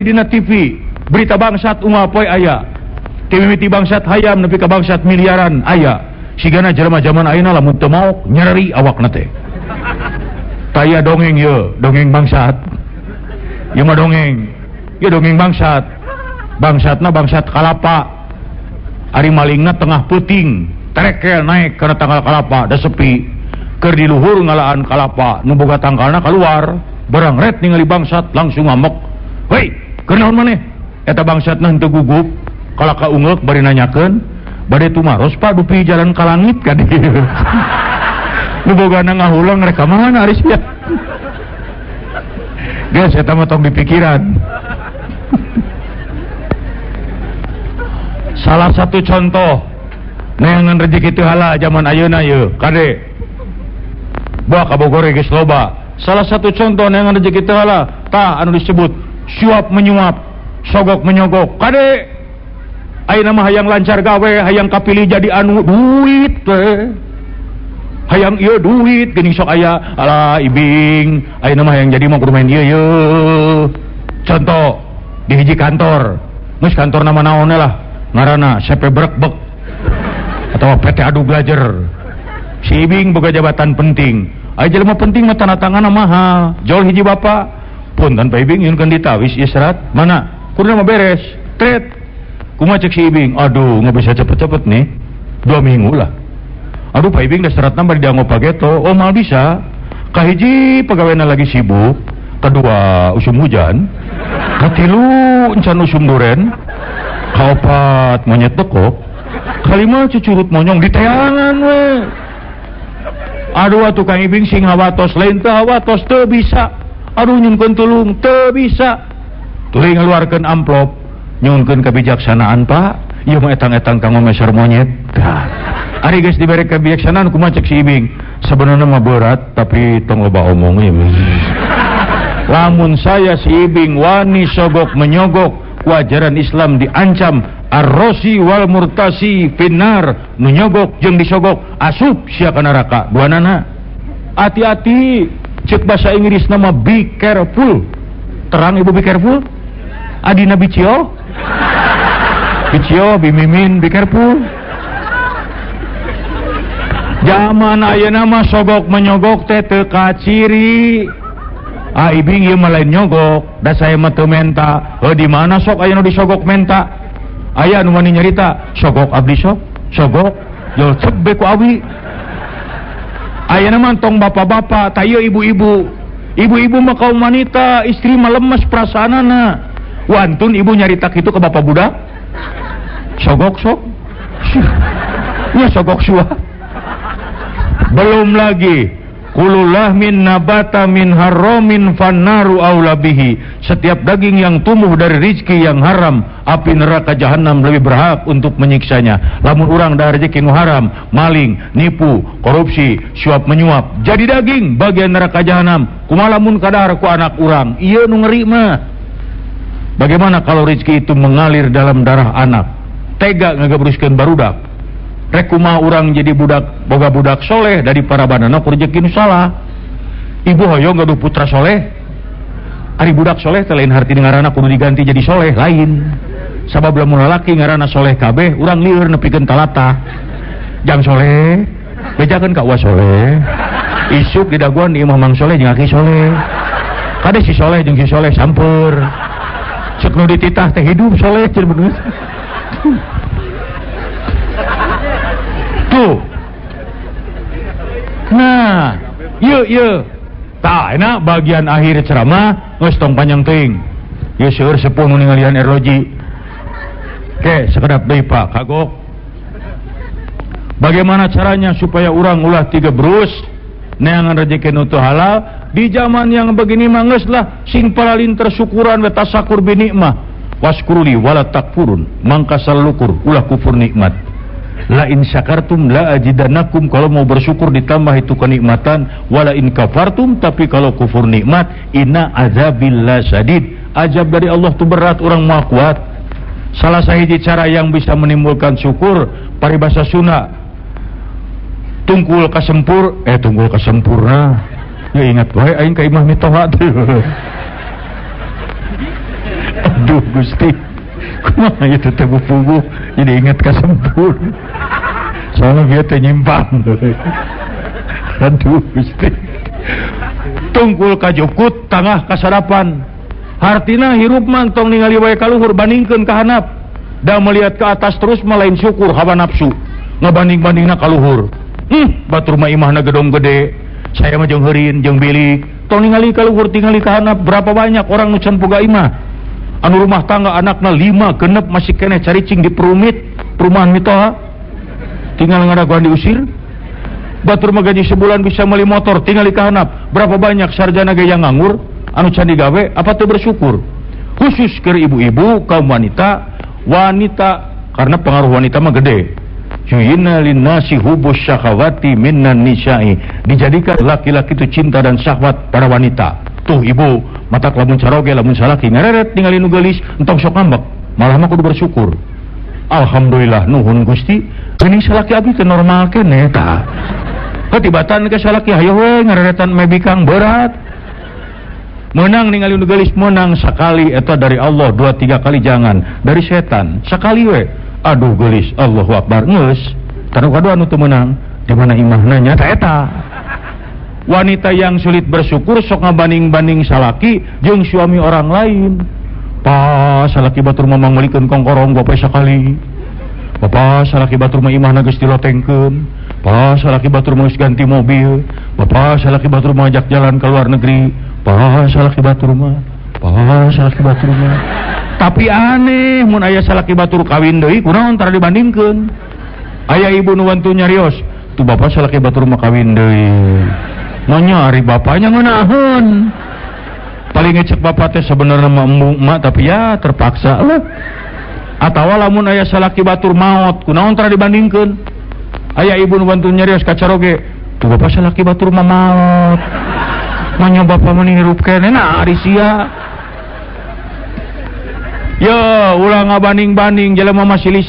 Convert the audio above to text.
dina TV berita bangsat unggah poe aya timimiti bangsat hayam nepi ka bangsat miliaran aya sigana jelema zaman ayeuna lamun teu maok nyeri awakna teh taya dongeng ye dongeng bangsat ieu mah dongeng ieu dongeng bangsat bangsatna bangsat kalapa ari malingna tengah peuting terekel naik kana tanggal kalapa da sepi keur di luhur ngalaan kalapa nu boga tangkalna keluar barang ret ningali bangsat langsung ngamuk hei keur naon maneh eta bangsatna henteu gugup kala kaungeuk bari nanyakeun bade tumaros pa dupi jalan ka langit ka dieu nu bogana ngahulang rek ka mana ari sia geus eta mah tong dipikiran. Salah satu contoh neangan rezeki teu hala zaman ayeuna ieu kade bawa ka Bogor geus loba. Salah satu contoh neangan rezeki teu hala tah anu disebut suap menyuap sogok menyogok kade ayeuna mah hayang lancar gawe hayang kapilih jadi anu duit teh hayang ieu duit geuning sok aya alah ibing ayeuna mah hayang jadi mah kudu main ieu contoh di hiji kantor geus kantor nama naon lah ngaranna CP Brekbek atau PT Adu Glajer si ibing boga jabatan penting aya jelema penting mah tanda tanganna mahal jol hiji bapak pun tanpa ibing nyunkeun ditawis isyarat mana kudu mah beres tret kumaha cek si ibing aduh nggak bisa cepet-cepet nih 2 minggu lah aduh pak ibing da seratna bari dianggo pageto oh mal bisa kahiji pegawena lagi sibuk kedua usum hujan katilu encan usum duren kaopat monyet dekok kalima cucurut monyong di teangan we aduh tukang ibing sing hawatos lain teu hawatos teu bisa aduh nyunkeun tulung teu bisa tuluy ngaluarkeun amplop nyunkeun kebijaksanaan pak ieu mah etang-etang kanggo meser monyet ari geus dibere kebijaksanaan kumaha cek si ibing sebenarnya mah berat tapi tong loba omong ieu lamun saya si ibing wani sogok menyogok wajaran Islam diancam ar-rosi wal murtasi finnar nu nyogok jeung disogok asup sia ka neraka duanana hati-hati cek bahasa Inggris nama be careful terang ibu be careful adina bicio bimimin be careful zaman ayeuna mah sogok menyogok teh teu kaciri ibing ieu mah lain nyogok da saya mah teu menta di mana sok aya nu disogok menta aya nu wani nyarita sogok abdi sok sogok jol cebe ku awi ayeuna mah tong bapak-bapak tah ieu ibu-ibu mah kaum wanita istri mah lemes perasaanana wantun ibu nyarita kitu ke bapak budak sogok sok ya sogok sua belum lagi kulullah min nabata min haramin fannaru aula bihi setiap daging yang tumbuh dari rizki yang haram api neraka jahanam lebih berhak untuk menyiksanya lamun urang da rezeki nu haram maling nipu korupsi suap menyuap jadi daging bagian neraka jahanam kumaha lamun kadar ku anak urang ieu nu ngeri mah bagaimana kalau rezeki itu mengalir dalam darah anak tega ngagebruskeun barudak rek kumaha urang jadi budak boga budak soleh dari para bandana ku rezeki nu salah ibu hoyong gaduh putra soleh ari budak soleh teh lain harti ngaranna kudu diganti jadi soleh lain sabab lamun lalaki ngaranna soleh kabeh urang lieur nepikeun talatah jang soleh bejakeun ka uas soleh isuk di daguan ieu mah mang soleh jeung aki soleh kade si soleh jeung si soleh sampeur ceuk nu dititah teh hidup soleh cenah bener tuh nah ieu tah enak bagian akhir ceramah geus tong panjang teuing ieu seueur sepuh nu ningalian erloji ke sekedap deui Pak kagok bagaimana caranya supaya urang ulah tigebrus neangan rezeki nu teu halal di zaman yang begini mah geus lah sing palalin tersyukuran we tasakur bi nikmah waskuruli wala takfurun mangka salukur ulah kufur nikmat la in syakartum la ajidannakum kalau mau bersyukur ditambah itu kenikmatan wala in kafartum tapi kalau kufur nikmat inna azabillah syadid azab dari Allah tu berat orang maha kuat salah sahiji cara yang bisa menimbulkan syukur paribasa Sunda tungkul kasempurna ya ingat wae aing ka imah mitoha Aduh Gusti, kumaha ieu teh pugu jadi inget ka sempur. Soalnya dia teh nyimpang. Aduh Gusti. Tungkul kajukut tangah kasadapan. Hartina hirup man tong ningali wae ka luhur bandingkeun ka handap. Da melihat ke atas terus malain syukur hawa nafsu. Ngabanding-bandingna ka luhur. Batur mah imahna gedong gede. Saya mah jeung heureun jeung bilik. Tong ningali ka luhur tingali ka handap berapa banyak orang nu can boga imah. Anu rumah tangga anakna 5 genep masih keneh caricing di perumahan mitoha. Tinggal ngadaguan diusir. Batur mah gaji sebulan bisa beli motor tinggal di kahanap. Berapa banyak sarjana gaya nganggur anu can digawe apa teu bersyukur. Khusus keur ibu-ibu kaum wanita karena pengaruh wanita mah gede. Juyina linnasi hubus syahawati minnan nisa'i. Dijadikan laki-laki itu cinta dan syahwat para wanita. Tuh ibu matak lamun caroge lamun salaki ngareret ningali nu geulis entong sok ngambek malah mah kudu bersyukur. Alhamdulillah nuhun Gusti geuning salaki abdi teh normal keneh tah. Ketibatan ke salaki hayo we ngareretan mebikang berat. Menang ningali nu geulis menang sakali eta dari Allah 2-3 kali jangan dari setan sakali we. Aduh geulis Allahu Akbar geus. Tanu kadua anu teu meunang di mana imahna nya eta. Wanita yang sulit bersyukur sok ngabanding-banding salaki jeung suami orang lain. Pas salaki batur mamang melikeun kongkorong gope sakali. Bapak salaki batur mah imahna geus dilotengkeun. Pas salaki batur mah geus ganti mobil. Bapak salaki batur mah ajak jalan ke luar negeri. Pas salaki batur mah. Tapi aneh mun aya salaki batur kawin deui kunaon tara dibandingkeun. Aya ibu nu wantu nyarios, tuh bapak salaki batur mah kawin deui. Nyari bapaknya ngeunaheun. Paling ngecek bapak teh sebenarnya mah emak tapi ya terpaksa lah. Atawa lamun aya salaki batur maot kunaon tara dibandingkeun. Aya ibu nu bantu nyarios ka caroge, tuh bapak salaki batur mah maot. Manya bapak mah hirup keneh nah ari sia. Yo ulah ngabanding-banding jelema masih